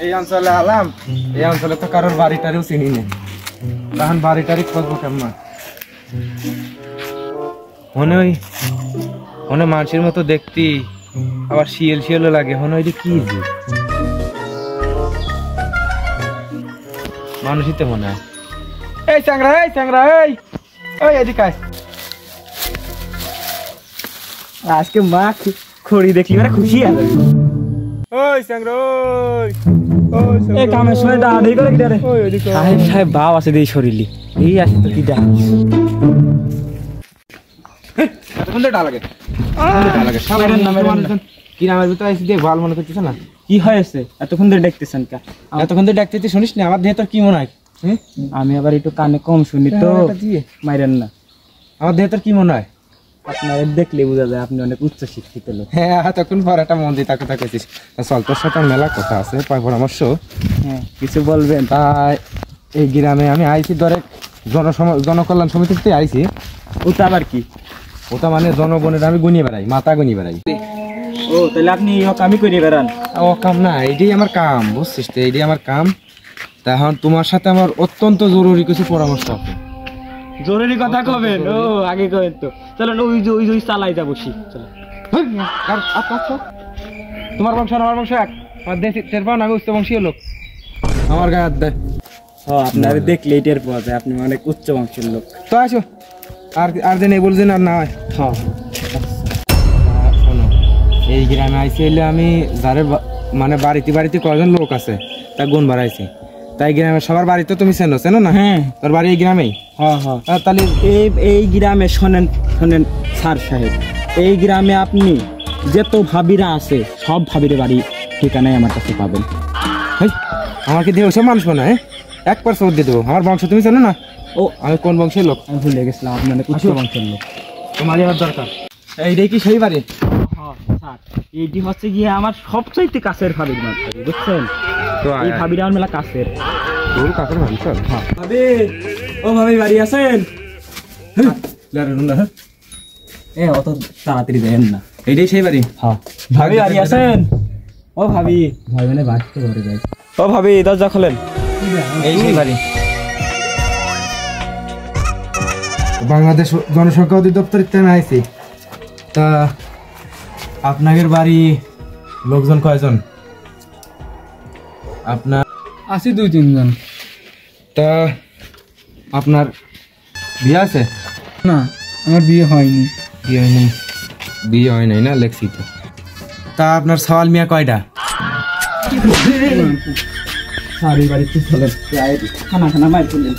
এই অঞ্চলে আলাম, এই অঞ্চলে তো কারোর বাড়িটারিও চিনি না, তখন বাড়িটারি খুঁজবো কেমন? মনে মানুষের মতো দেখতি, আবার শিয়াল শিয়ালও লাগে। ওই যে কি যে মানুষই তো মনে হয়। এই চ্যাংরা, এই চ্যাংরা, এই এদিকে আয়। আজকে মা খড়ি দেখলি মানে খুশি আছে। ওই চ্যাংরা, এই কামের সময় দাঁড়াই করে কি রে? সাহেব সাহেব ভাব আছে দেই শরীরে, এই আছে তো কি দেখ এতক্ষণ তো ডালাগে কি নামের ভিতরে আইসি দিয়ে ভালো মনে করতেছ না? কি হয়েছে এতক্ষণ ধরে দেখতেছেন? এতক্ষণ তো ডাকতে শুনিস না? আমার দেহে তোর কি মনে হয়? আমি আবার একটু কানে কম শুনি তো, মাইরেন না। আমার দেহে তোর কি মনে হয়? আপনার দেখলে বোঝা যায় আপনি অনেক উচ্চ শিক্ষিত লোক। হ্যাঁ, তখন পর একটা মন দিয়ে কথা কইছিস। চল, তোর সাথে মেলা কথা আছে, পরামর্শ। হ্যাঁ, কিছু বলবেন? তাই এই গ্রামে আমি আইছি ধরে জনকল্যাণ সমিতিতে আইছি। ওটা আবার কি? ওটা মানে জনগণের আমি গুনিয়ে বেড়াই, মাথা গুনিয়ে বেড়াই। ও তাহলে আপনি কামই করে বেড়ান? ও কাম না, এইটাই আমার কাম, বুঝছিস তো? এইটাই আমার কাম। তখন তোমার সাথে আমার অত্যন্ত জরুরি কিছু পরামর্শ আছে। জরুরি কথা কবেন? ও আগে কবেন তো। চলো ওই চালাই যাবো। চলো। তোমার বংশ আমার বংশ এক, আমার দেশি টের পাও না? আমি উচ্চ বংশীয় লোক, আমার গায়ে হাত দেয়। আপনার দেখলেই টের পাওয়া যায় আপনি অনেক উচ্চ বংশের লোক। তো আসো, আর দিন এই বলছেন আর না হয়। হ্যাঁ, শোনো, এই গ্রামে আইসি এলে আমি যারে মানে বাড়িতে কয়জন লোক আছে তা গুণ বাড়াইছি। তাই গ্রামের সবার বাড়িতে তুমি চেনো না? হ্যাঁ, তোর বাড়ি এই গ্রামেই? হ্যাঁ। তাহলে এই গ্রামে শোনেন স্যার সাহেব, এই গ্রামে আপনি যত ভাবিরা আছে সব ভাবিরে বাড়ি ঠিকানায় আমার কাছে পাবেন। আমাকে দিয়ে ওসব মানুষ মনে হয় 1% দিয়ে দেবো। আমার বংশ তুমি জানো না? ও, আমি কোন বংশের লোক? আমি ভুলে গেছিলাম আপনি অনেক উচ্চ বংশের লোক। তোমারই আমার দরকার। এইটাই কি সেই বাড়ি? স্যার, এইটি হচ্ছে গিয়ে আমার সবচাইতে কাছের ভাবির মাত্রা, বুঝছেন? তো এই ভাবিরা আমার মেলা কাছের। তোর কাছের ভাবি? চল। ভাবি, ও ভাবি বাড়ি আছেন? অত তাড়াতাড়ি দেন না। এইটাই সেই বাড়ি? হ্যাঁ, ভাবি বাড়ি আছেন? ও ভাবি, ভাই মানে বাড়িতে ঘরে যাই। ও ভাবি, দরজা খোলেন। এই সেই বাড়ি। বাংলাদেশ জনসংখ্যা অধিদপ্তরের থেকে আইছি। তা আপনাদের বাড়ি লোকজন কয়জন? আপনার আছি 2-3 জন। তা আপনার বিয়ে আছে? না, আমার বিয়ে হয়নি। বিয়ে হয় নাই না? লেখছি তো। তা আপনার সওয়াল মিয়া কয়টা? বাড়িতে চলেন, খানা মাই চলেন।